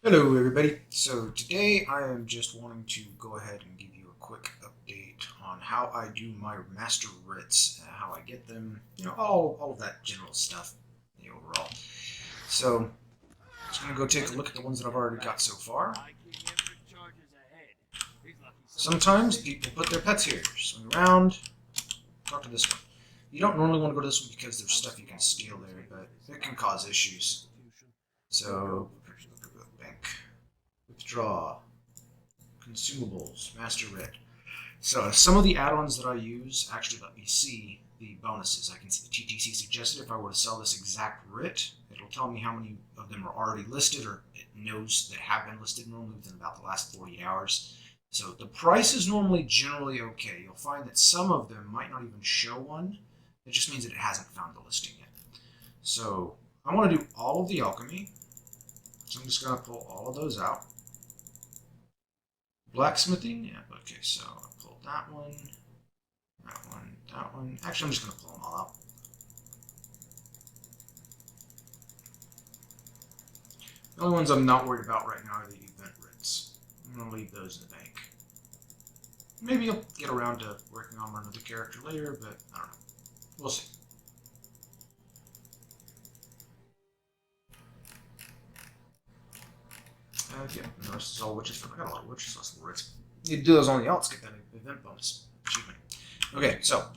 Hello everybody. So today I am just wanting to go ahead and give you a quick update on how I do my master writs, how I get them, all of that general stuff, overall. So I'm just going to go take a look at the ones that I've already got so far. Sometimes people put their pets here. Swing around, talk to this one. You don't normally want to go to this one because there's stuff you can steal there, but it can cause issues. So, bank. Withdraw, consumables, master writ. So some of the add-ons that I use actually let me see the bonuses. I can see the TTC suggested. If I were to sell this exact writ, it'll tell me how many of them are already listed, or it knows that have been listed normally within about the last 48 hours. So the price is normally generally okay. You'll find that some of them might not even show one. It just means that it hasn't found the listing yet. So I want to do all of the alchemy. So I'm just going to pull all of those out. Blacksmithing, yeah, okay, so I pulled that one, that one, that one. Actually, I'm just going to pull them all out. The only ones I'm not worried about right now are the event writs. I'm going to leave those in the bank. Maybe I'll get around to working on another character later, but I don't know. We'll see. Yeah, no, this is all witches. I got a lot of witches less than writs. You do those on the alts, get that event bonus. Achievement. Okay, so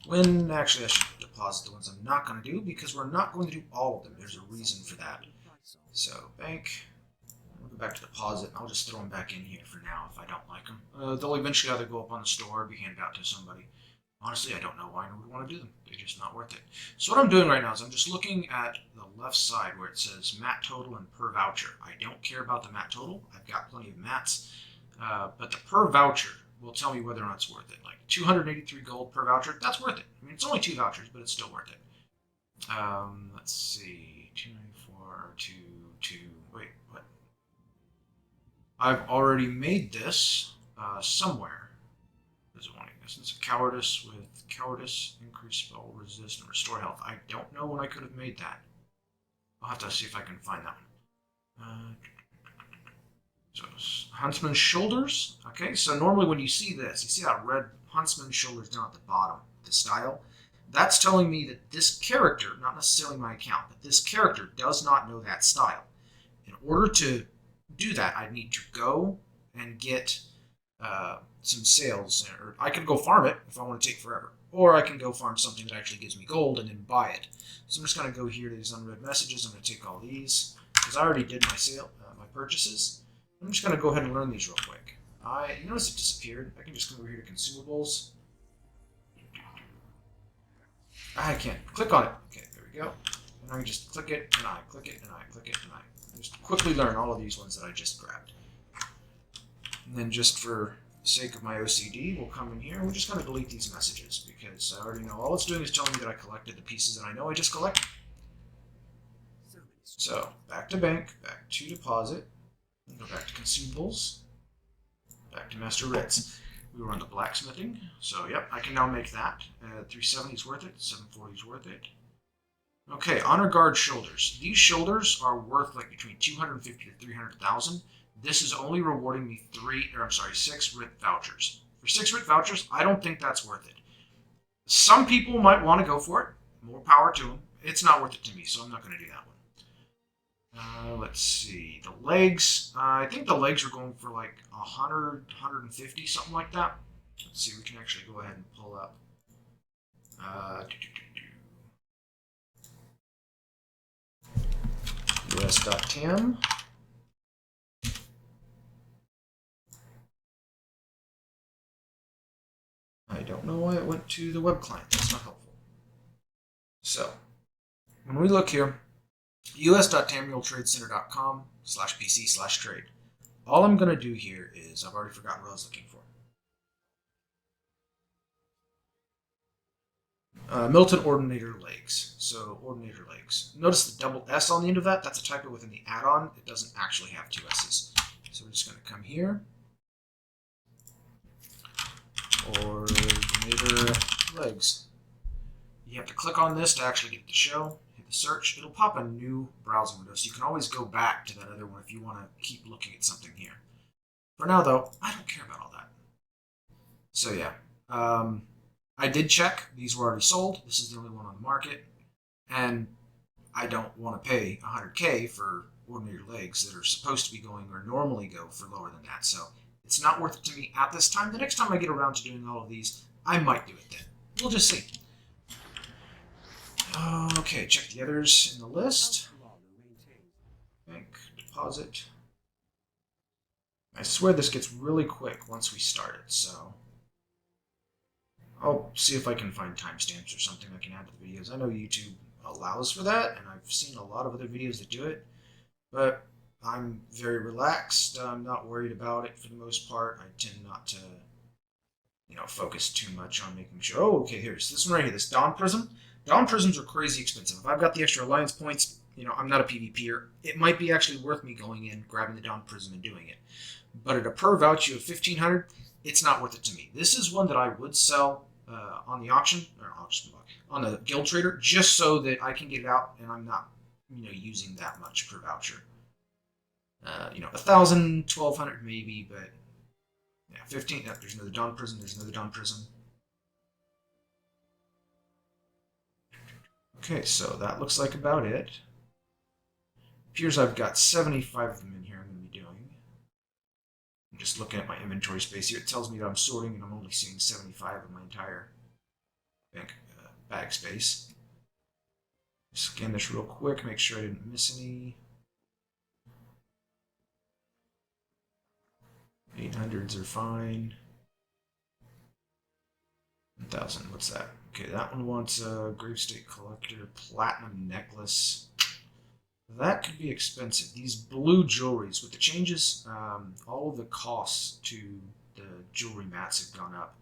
when actually I should deposit the ones I'm not going to do because we're not going to do all of them. There's a reason for that. So bank. We'll go back to deposit. I'll just throw them back in here for now if I don't like them. They'll eventually either go up on the store or be handed out to somebody. Honestly, I don't know why I would want to do them. They're just not worth it. So what I'm doing right now is I'm just looking at the left side where it says mat total and per voucher. I don't care about the mat total. I've got plenty of mats. But the per voucher will tell me whether or not it's worth it. Like 283 gold per voucher, that's worth it. I mean, it's only 2 vouchers, but it's still worth it. Let's see. 294, 2. Wait, what? I've already made this somewhere. There's one essence of cowardice with cowardice, increase spell resist, and restore health. I don't know when I could have made that. I'll have to see if I can find that one. So Huntsman shoulders. Okay, so normally when you see this, you see that red Huntsman shoulders down at the bottom, the style. That's telling me that this character, not necessarily my account, but this character does not know that style. In order to do that, I need to go and get some sales, or I can go farm it if I want to take forever, or I can go farm something that actually gives me gold and then buy it. So I'm just going to go here to these unread messages. I'm going to take all these because I already did my my purchases. I'm just going to go ahead and learn these real quick. You notice it disappeared. I can just come over here to consumables. I can't click on it. Okay, there we go. And I can just click it, and I click it, and I click it, and I just quickly learn all of these ones that I just grabbed. And then just for the sake of my OCD, we'll come in here and we're just going to delete these messages because I already know all it's doing is telling me that I collected the pieces that I know I just collected. So back to bank, back to deposit, go back to consumables, back to master writs. We were on the blacksmithing, so yep, I can now make that. 370 is worth it, 740 is worth it. Okay, honor guard shoulders. These shoulders are worth like between 250 to 300,000. This is only rewarding me 6 Writ vouchers. For 6 Writ vouchers, I don't think that's worth it. Some people might want to go for it. More power to them. It's not worth it to me, so I'm not going to do that one. Let's see. The legs. I think the legs are going for like 100, 150, something like that. Let's see. We can actually go ahead and pull up. US.tam. I don't know why it went to the web client. That's not helpful. So, when we look here, us.tamueltradecenter.com/PC/trade. All I'm going to do here is, I've already forgotten what I was looking for. Milton Ordinator Legs. So, Ordinator Legs. Notice the double S on the end of that. That's a typo within the add-on. It doesn't actually have 2 S's. So, we're just going to come here. Ordinator Legs. You have to click on this to actually get it to show. Hit the search, it'll pop a new browsing window, so you can always go back to that other one if you want to keep looking at something here. For now, though, I don't care about all that. So yeah, I did check. These were already sold. This is the only one on the market. And I don't want to pay $100K for ordinary legs that are supposed to be going or normally go for lower than that. So it's not worth it to me at this time. The next time I get around to doing all of these, I might do it then. We'll just see. Okay, check the others in the list. Bank, deposit. I swear this gets really quick once we start it, so I'll see if I can find timestamps or something I can add to the videos. I know YouTube allows for that, and I've seen a lot of other videos that do it, but I'm very relaxed. I'm not worried about it for the most part. I tend not to, focus too much on making sure. Oh, okay, here's this one right here, this Dawn Prism. Dawn Prisms are crazy expensive. If I've got the extra alliance points, I'm not a PvPer. It might be actually worth me going in, grabbing the Dawn Prism, and doing it. But at a per value of 1,500, it's not worth it to me. This is one that I would sell on the auction, or on the Guild Trader, just so that I can get it out and I'm not, using that much per voucher. 1,000, 1,200 maybe, but yeah, 15. There's another Dawn Prism. There's another Dawn Prism. Okay, so that looks like about it. Appears I've got 75 of them in here I'm going to be doing. I'm just looking at my inventory space here. It tells me that I'm sorting and I'm only seeing 75 of my entire bag space. Scan this real quick, make sure I didn't miss any. 800s are fine. 1,000, what's that? Okay, that one wants a Gravestake Collector Platinum Necklace. That could be expensive. These blue jewelries, with the changes, all of the costs to the jewelry mats have gone up.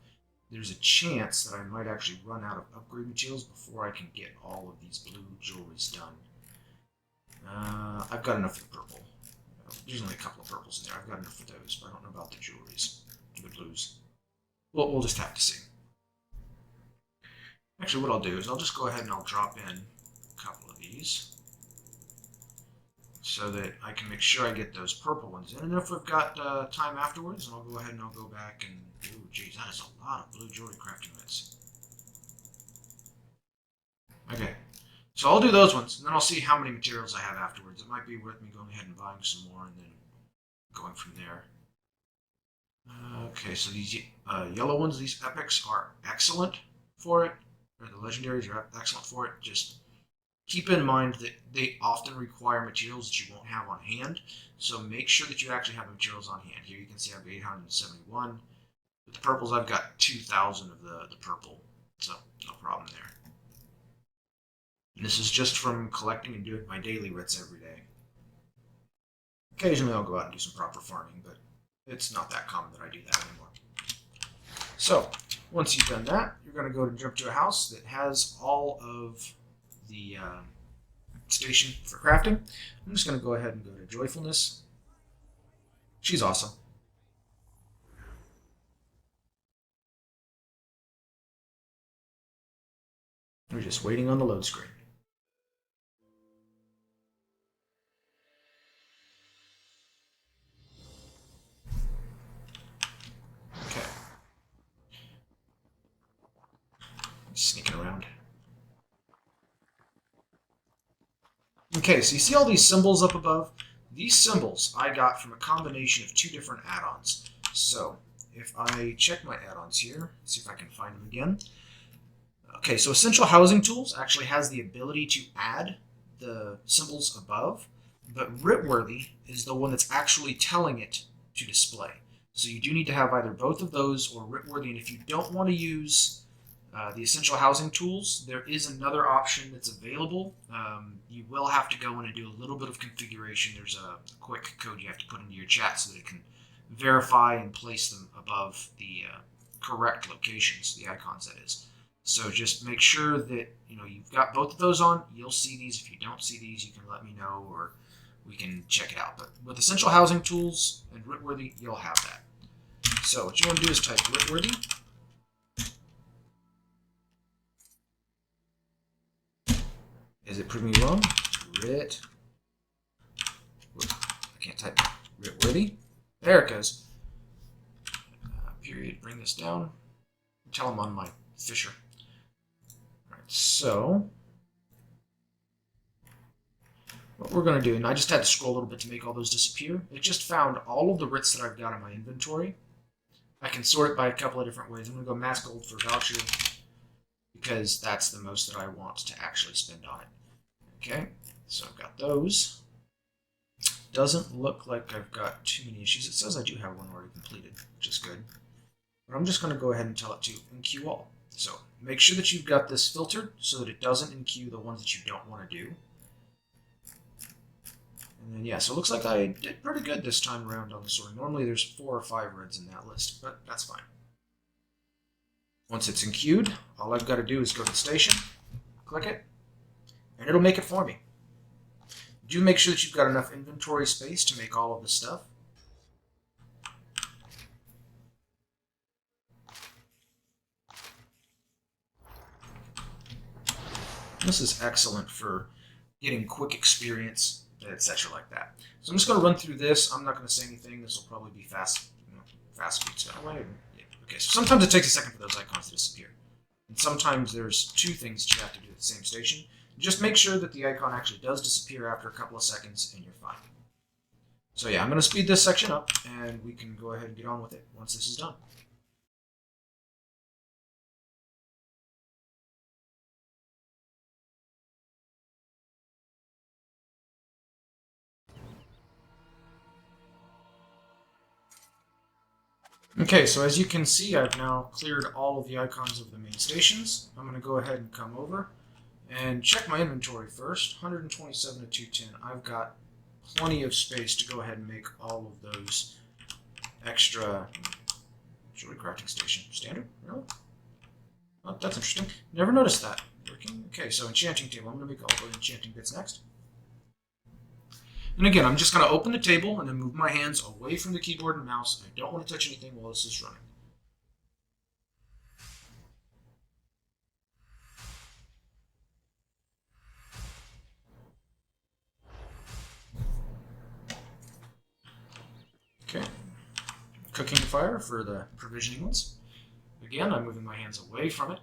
There's a chance that I might actually run out of upgrade materials before I can get all of these blue jewelries done. I've got enough for the purple. There's only a couple of purples in there. I've got enough for those, but I don't know about the jewelries, the blues. Well, we'll just have to see. Actually, what I'll do is I'll just go ahead and I'll drop in a couple of these so that I can make sure I get those purple ones in. And if we've got time afterwards, I'll go ahead and I'll go back and... Ooh, geez, that is a lot of blue jewelry crafting mitts. Okay, so I'll do those ones, and then I'll see how many materials I have afterwards. It might be worth me going ahead and buying some more and then going from there. Okay, so these yellow ones, these epics, are excellent for it. Or the legendaries are excellent for it. Just keep in mind that they often require materials that you won't have on hand. So make sure that you actually have materials on hand. Here you can see I have 871. With the purples, I've got 2,000 of the purple. So no problem there. And this is just from collecting and doing my daily writs every day. Occasionally I'll go out and do some proper farming, but it's not that common that I do that anymore. So, once you've done that, you're going to go and jump to a house that has all of the station for crafting. I'm just going to go ahead and go to Joyfulness. She's awesome. We're just waiting on the load screen. Okay. Sneaking around. Okay, so you see all these symbols up above? These symbols I got from a combination of two different add-ons. So, if I check my add-ons here, see if I can find them again. Okay, so Essential Housing Tools actually has the ability to add the symbols above, but WritWorthy is the one that's actually telling it to display. So you do need to have either both of those or WritWorthy, and if you don't want to use the Essential Housing Tools, there is another option that's available. You will have to go in and do a little bit of configuration. There's a quick code you have to put into your chat so that it can verify and place them above the correct locations, the icons that is. So just make sure that you've got both of those on. You'll see these. If you don't see these, you can let me know or we can check it out. But with Essential Housing Tools and WritWorthy, you'll have that. So what you want to do is type WritWorthy. Is it proving me wrong? Writ. I can't type. WritWorthy. There it goes. Period. Bring this down. Tell him on my Fisher. All right, so what we're going to do, and I just had to scroll a little bit to make all those disappear. It just found all of the writs that I've got in my inventory. I can sort it by a couple of different ways. I'm going to go mass gold for voucher because that's the most that I want to actually spend on it. Okay, so I've got those. Doesn't look like I've got too many issues. It says I do have one already completed, which is good. But I'm just going to go ahead and tell it to enqueue all. So make sure that you've got this filtered so that it doesn't enqueue the ones that you don't want to do. And then, yeah, so it looks like I did pretty good this time around on the sorting. Normally there's 4 or 5 reds in that list, but that's fine. Once it's enqueued, all I've got to do is go to the station, click it, and it'll make it for me. Do make sure that you've got enough inventory space to make all of this stuff. This is excellent for getting quick experience, etc. like that. So I'm just going to run through this. I'm not going to say anything. This will probably be fast, fast speed. So okay. So sometimes it takes a second for those icons to disappear, and sometimes there's 2 things that you have to do at the same station. Just make sure that the icon actually does disappear after a couple of seconds, and you're fine. So yeah, I'm going to speed this section up, and we can go ahead and get on with it once this is done. Okay, so as you can see, I've now cleared all of the icons of the main stations. I'm going to go ahead and come over and check my inventory first. 127 to 210. I've got plenty of space to go ahead and make all of those extra. Jewelry crafting station. Standard? Really? Oh, that's interesting. Never noticed that. Working. Okay, so Enchanting Table. I'm going to make all the enchanting bits next. And again, I'm just going to open the table and then move my hands away from the keyboard and mouse. I don't want to touch anything while this is running. Okay. Cooking fire for the provisioning ones. Again, I'm moving my hands away from it.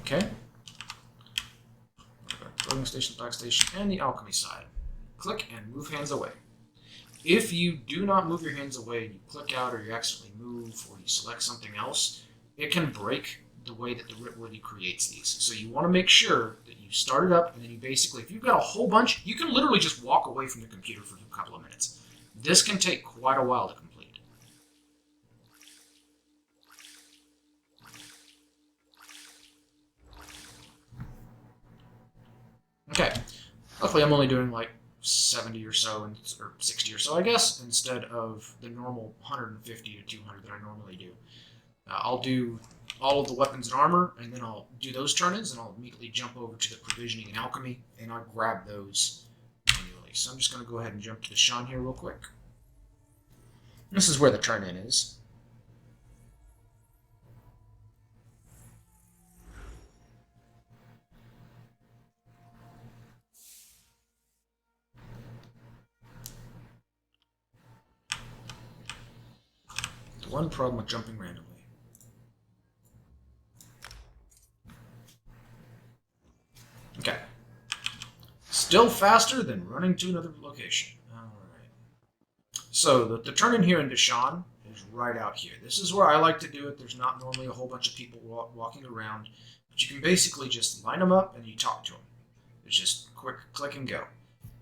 Okay. Building station, black station, and the alchemy side. Click and move hands away. If you do not move your hands away and you click out or you accidentally move or you select something else, it can break the way that the WritWorthy creates these. So you want to make sure that you start it up and then you basically, if you've got a whole bunch, you can literally just walk away from the computer for a couple of minutes. This can take quite a while to complete. Okay, luckily I'm only doing like 70 or so, or 60 or so, I guess, instead of the normal 150 to 200 that I normally do. I'll do all of the weapons and armor, and then I'll do those turn-ins, and I'll immediately jump over to the provisioning and alchemy, and I'll grab those manually. So I'm just going to go ahead and jump to the Sean here real quick. This is where the turn-in is. The one problem with jumping randomly. Okay. Still faster than running to another location. Alright. So the turn-in here in Deshaun is right out here. This is where I like to do it. There's not normally a whole bunch of people walking around. But you can basically just line them up and you talk to them. It's just quick click and go.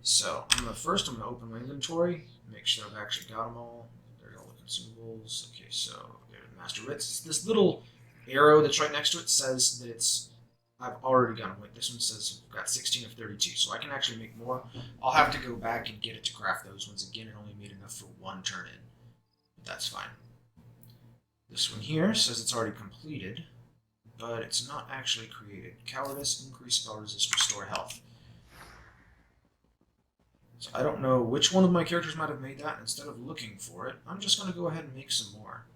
So I'm going to open my inventory, make sure I've actually got them all. There's all the consumables. Okay, so there's Master Writs. This little arrow that's right next to it says that I've already got them. Wait, this one says I've got 16 of 32, so I can actually make more. I'll have to go back and get it to craft those ones again. It only made enough for one turn-in. But that's fine. This one here says it's already completed. but it's not actually created. Cowardice, increase spell resist, restore health. So I don't know which one of my characters might have made that. Instead of looking for it, I'm just going to go ahead and make some more.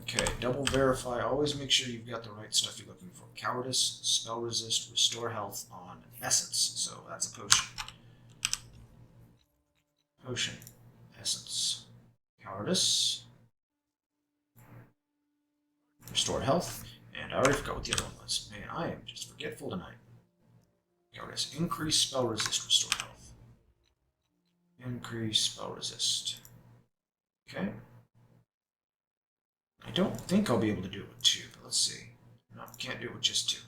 Okay, double verify. Always make sure you've got the right stuff you're looking for. Cowardice, spell resist, restore health on essence. So that's a potion. Potion, essence, cowardice, restore health, and I already forgot what the other one was. Man, I am just forgetful tonight. Cowardice, increase spell resist, restore health. Increase spell resist. Okay. I don't think I'll be able to do it with 2, but let's see. No, can't do it with just 2.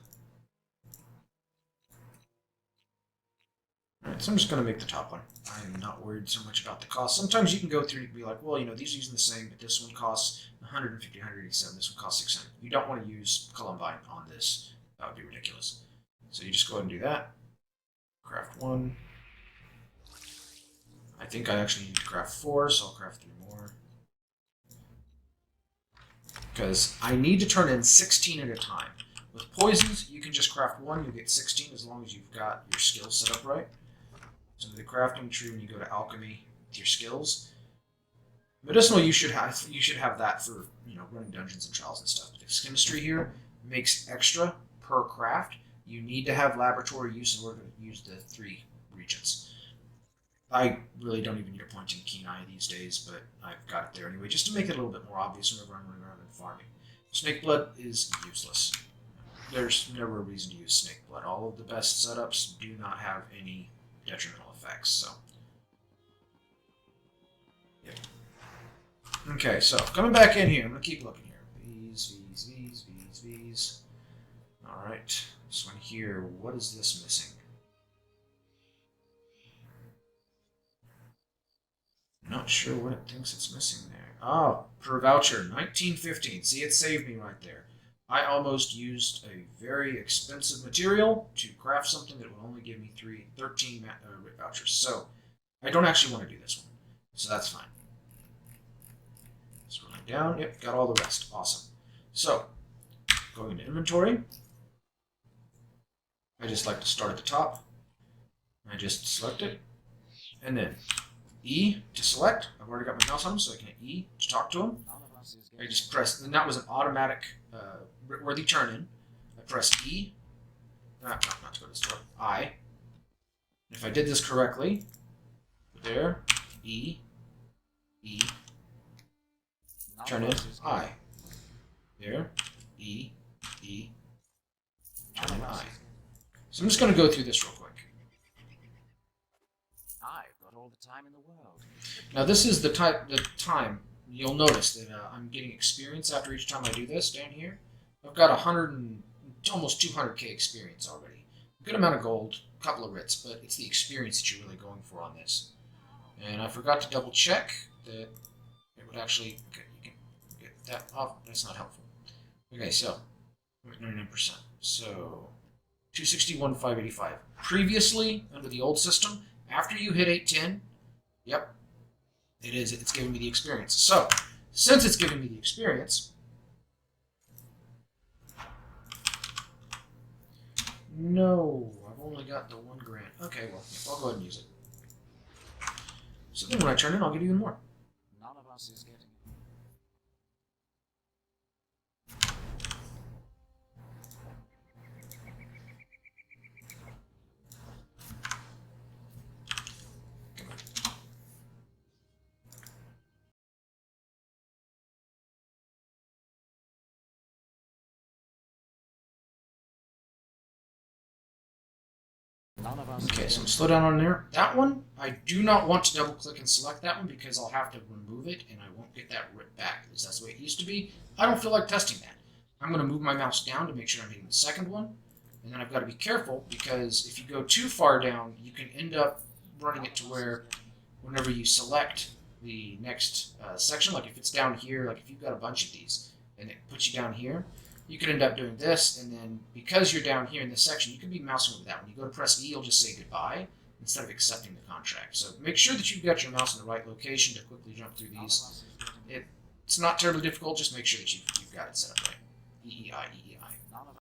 Alright, so I'm just going to make the top one. I am not worried so much about the cost. Sometimes you can go through and be like, well, you know, these are using the same, but this one costs 150, 187, this one costs 600. You don't want to use Columbine on this. That would be ridiculous. So you just go ahead and do that. Craft 1. I think I actually need to craft 4, so I'll craft 3 more. Because I need to turn in 16 at a time. With poisons, you can just craft 1, you get 16 as long as you've got your skills set up right. So the crafting tree, when you go to alchemy with your skills, medicinal you should have that for, you know, running dungeons and trials and stuff. But this chemistry here makes extra per craft. You need to have laboratory use in order to use the 3 regents. I really don't even need a pointing keen eye these days, but I've got it there anyway, just to make it a little bit more obvious whenever I'm running around and farming. Snake blood is useless. There's never a reason to use snake blood. All of the best setups do not have any detrimental effects, so. Yep. Okay, so coming back in here, I'm going to keep looking here. V's. Alright, this one here, what is this missing? Not sure what it thinks it's missing there. Oh, per voucher, 1915. See, it saved me right there. I almost used a very expensive material to craft something that would only give me 13 Writ vouchers. So, I don't actually want to do this one. So that's fine. Scrolling down. Yep, got all the rest. Awesome. So, going into inventory. I just like to start at the top. I just select it. And then E to select. I've already got my mouse on him, so I can hit E to talk to him. I just press, and that was an automatic WritWorthy turn-in. I press E, not to go to the store, I. And if I did this correctly, there, E, turn in, I. There, E, turn in, I. So I'm just going to go through this real quick. I've got all the time in the world. Now this is the time. You'll notice that I'm getting experience after each time I do this down here. I've got almost 200k experience already. A good amount of gold, a couple of writs, but it's the experience that you're really going for on this. And I forgot to double check that it would actually, okay, you can get that off. That's not helpful. Okay, so 99%. So 261,585. Previously, under the old system, after you hit 810, yep, it's giving me the experience. So, since it's giving me the experience, no, I've only got the 1 grand. Okay, well, I'll go ahead and use it. So then when I turn in, I'll get even more. None of us is getting it. Okay, so slow down on there. That one, I do not want to double click and select that one because I'll have to remove it and I won't get that Writ back. At least that's the way it used to be. I don't feel like testing that. I'm going to move my mouse down to make sure I'm hitting the second one. And then I've got to be careful because if you go too far down, you can end up running it to where whenever you select the next section, like if it's down here, like if you've got a bunch of these and it puts you down here, you could end up doing this, and then because you're down here in this section, you could be mousing over that. When you go to press E, you'll just say goodbye, instead of accepting the contract. So make sure that you've got your mouse in the right location to quickly jump through None of these. us is getting It's not terribly difficult, just make sure that you've got it set up right. EEI, EEI. None of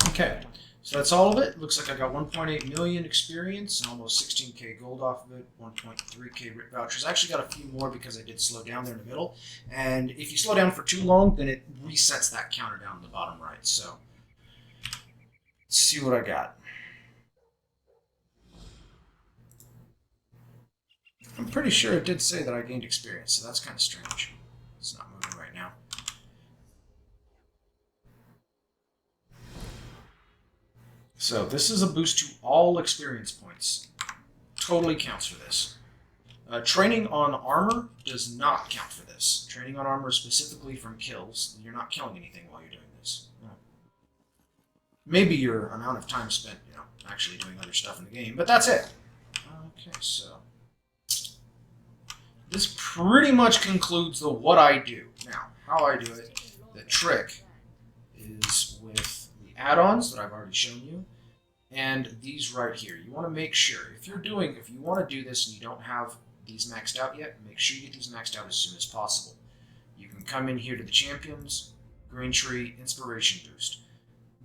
Okay, so that's all of it. Looks like I got 1.8 million experience and almost 16k gold off of it, 1.3k Writ vouchers. I actually got a few more because I did slow down there in the middle. And if you slow down for too long, then it resets that counter down in the bottom right. So let's see what I got. I'm pretty sure it did say that I gained experience, so that's kind of strange. It's not moving right now. So this is a boost to all experience points. Totally counts for this. Training on armor does not count for this. Training on armor specifically from kills. You're not killing anything while you're doing this. Maybe your amount of time spent, actually doing other stuff in the game, but that's it. Okay, so this pretty much concludes the what I do. Now, how I do it, the trick is with the add-ons that I've already shown you, and these right here. You want to make sure, if you want to do this and you don't have these maxed out yet, make sure you get these maxed out as soon as possible. You can come in here to the champions, green tree, inspiration boost.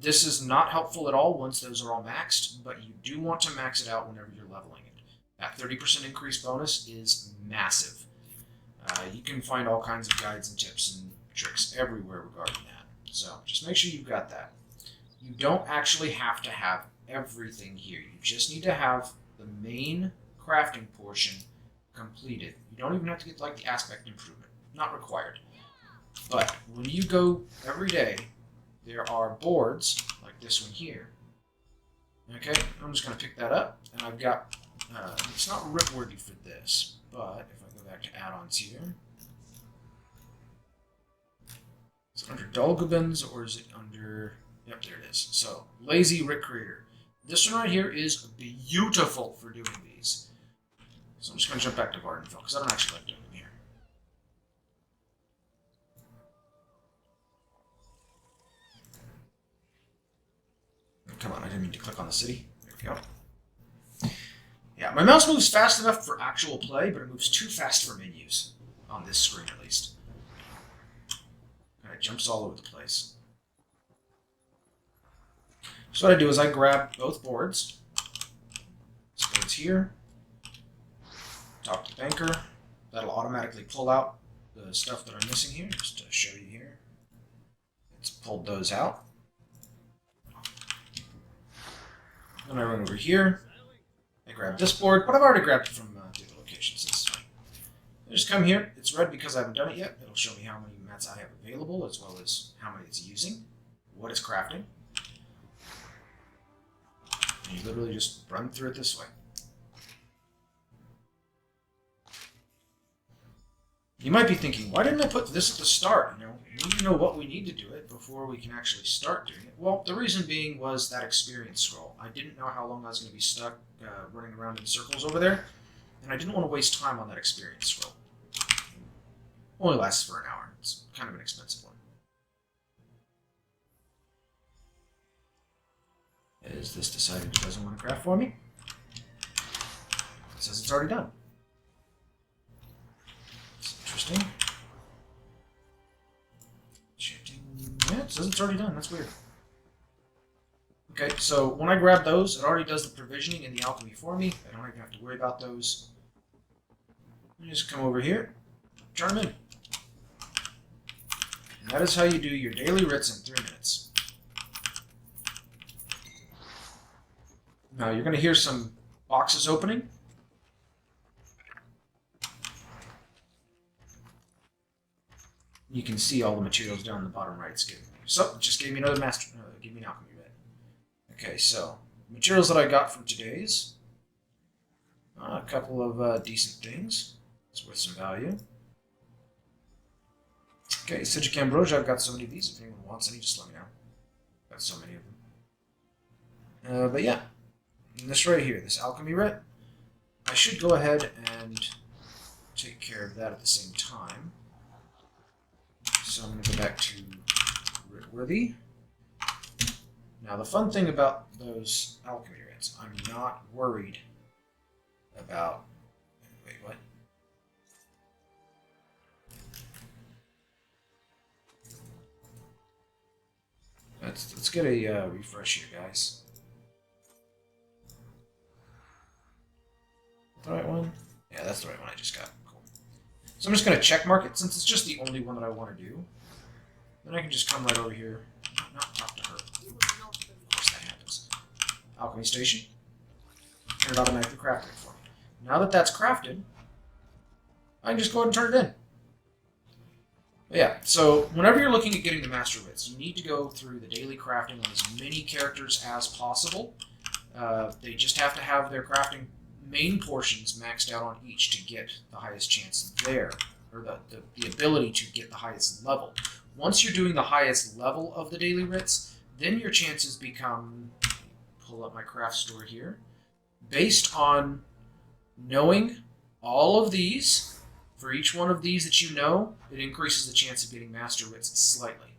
This is not helpful at all once those are all maxed, but you do want to max it out whenever you're leveling it. That 30% increase bonus is massive. You can find all kinds of guides and tips and tricks everywhere regarding that. So just make sure you've got that. You don't actually have to have everything here. You just need to have the main crafting portion completed. You don't even have to get like the aspect improvement. Not required. But when you go every day, there are boards like this one here. Okay, I'm just going to pick that up, and I've got, it's not WritWorthy for this, but if I go back to add-ons here, is it under Dolgubans or is it under, yep, there it is. So, Lazy Writ Creator. This one right here is beautiful for doing these. So I'm just going to jump back to Vardenfell, because I don't actually like doing them here. Come on, I didn't mean to click on the city. There we go. Yeah, my mouse moves fast enough for actual play, but it moves too fast for menus. On this screen, at least. And it jumps all over the place. So what I do is I grab both boards. This board's here. Talk to the banker. That'll automatically pull out the stuff that I'm missing here, just to show you here. It's pulled those out. Then I run over here. I grab this board, but I've already grabbed it from the other locations. It's fine. I just come here. It's red because I haven't done it yet. It'll show me how many mats I have available, as well as how many it's using, what it's crafting. And you literally just run through it this way. You might be thinking, why didn't I put this at the start? We need to know what we need to do it before we can actually start doing it. Well, the reason being was that experience scroll. I didn't know how long I was going to be stuck running around in circles over there, and I didn't want to waste time on that experience scroll. Only lasts for an hour. It's kind of an expensive one. Is this decided it doesn't want to craft for me? It says it's already done. Interesting. Yeah, it says it's already done. That's weird. Okay, so when I grab those, it already does the provisioning and the alchemy for me. I don't even have to worry about those. You just come over here, turn them in. And that is how you do your daily writs in 3 minutes. Now you're going to hear some boxes opening. You can see all the materials down in the bottom right. So, it just gave me another give me an alchemy writ. Okay, so, materials that I got from today's. A couple of decent things. It's worth some value. Okay, Citric Ambrosia, I've got so many of these. If anyone wants any, just let me know. Got so many of them. But yeah, and this right here, this alchemy writ, I should go ahead and take care of that at the same time. So I'm going to go back to WritWorthy. Now, the fun thing about those alchemy writs, I'm not worried about. Wait, what? Let's get a refresh here, guys. The right one? Yeah, that's the right one I just got. Cool. So I'm just going to check mark it since it's just the only one that I want to do. Then I can just come right over here. Not talk to her. Of course that happens. Alchemy station. And it automatically crafted it for me. Now that that's crafted, I can just go ahead and turn it in. But yeah, so whenever you're looking at getting the Master Writs, you need to go through the daily crafting on as many characters as possible. They just have to have their crafting main portions maxed out on each to get the highest chance there, or the ability to get the highest level. Once you're doing the highest level of the daily writs, then your chances become, pull up my CraftStore here, based on knowing all of these. For each one of these that you know, it increases the chance of getting Master Writs slightly.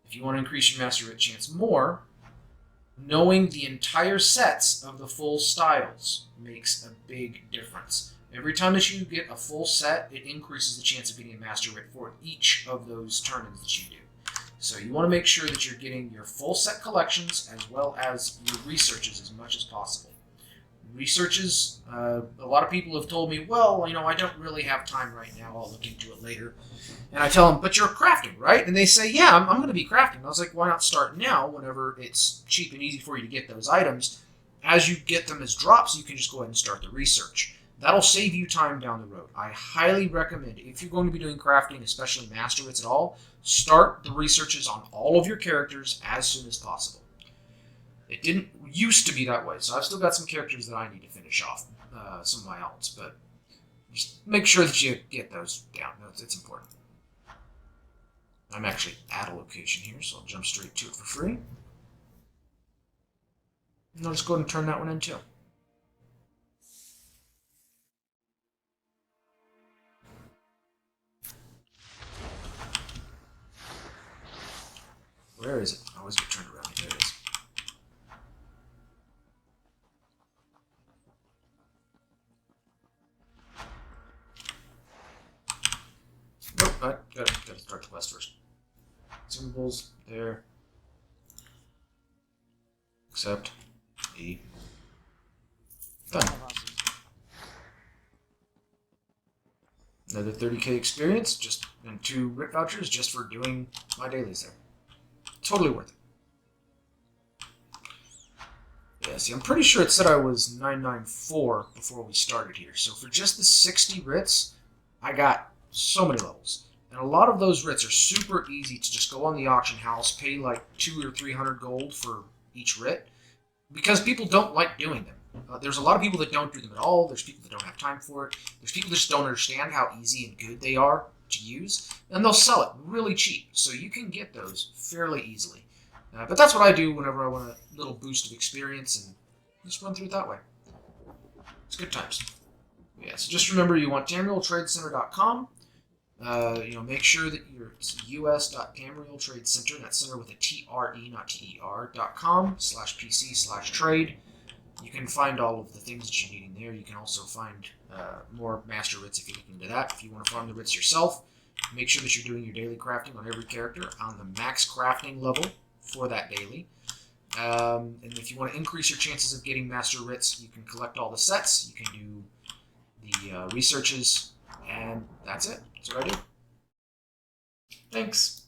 If you want to increase your Master Writ chance more, knowing the entire sets of the full styles makes a big difference. Every time that you get a full set, it increases the chance of getting a Master Writ for each of those turn-ins that you do. So you want to make sure that you're getting your full set collections as well as your researches as much as possible. Researches, a lot of people have told me, well, you know, I don't really have time right now, I'll look into it later. And I tell them, but you're crafting, right? And they say, yeah, I'm going to be crafting. And I was like, why not start now whenever it's cheap and easy for you to get those items? As you get them as drops, you can just go ahead and start the research. That'll save you time down the road. I highly recommend, if you're going to be doing crafting, especially Master Writs at all, start the researches on all of your characters as soon as possible. It didn't used to be that way, so I've still got some characters that I need to finish off, some of my alts, but just make sure that you get those down. It's important. I'm actually at a location here, so I'll jump straight to it for free. And I'll just go ahead and turn that one in too. Where is it? I always get turned around. There it is. Nope, I gotta start the quest first. Symbols, there. Accept. E. Done. Another 30k experience, and 2 Writ vouchers just for doing my dailies there. Totally worth it. Yeah, see, I'm pretty sure it said I was 994 before we started here. So for just the 60 writs, I got so many levels. And a lot of those writs are super easy to just go on the auction house, pay like 200 or 300 gold for each writ, because people don't like doing them. There's a lot of people that don't do them at all. There's people that don't have time for it. There's people that just don't understand how easy and good they are to use, and they'll sell it really cheap. So you can get those fairly easily. But that's what I do whenever I want a little boost of experience, and just run through it that way. It's good times. Yeah, so just remember you want TamrielTradeCenter.com. Make sure that you're us.TamrielTradeCenter, that's center with a T-R-E, not T-E-R.com/PC/trade. You can find all of the things that you need in there. You can also find more Master Writs if you're looking into that. If you want to farm the Writs yourself, make sure that you're doing your daily crafting on every character on the max crafting level for that daily. And if you want to increase your chances of getting Master Writs, you can collect all the sets, you can do the researches, and that's it. That's what I do. Thanks.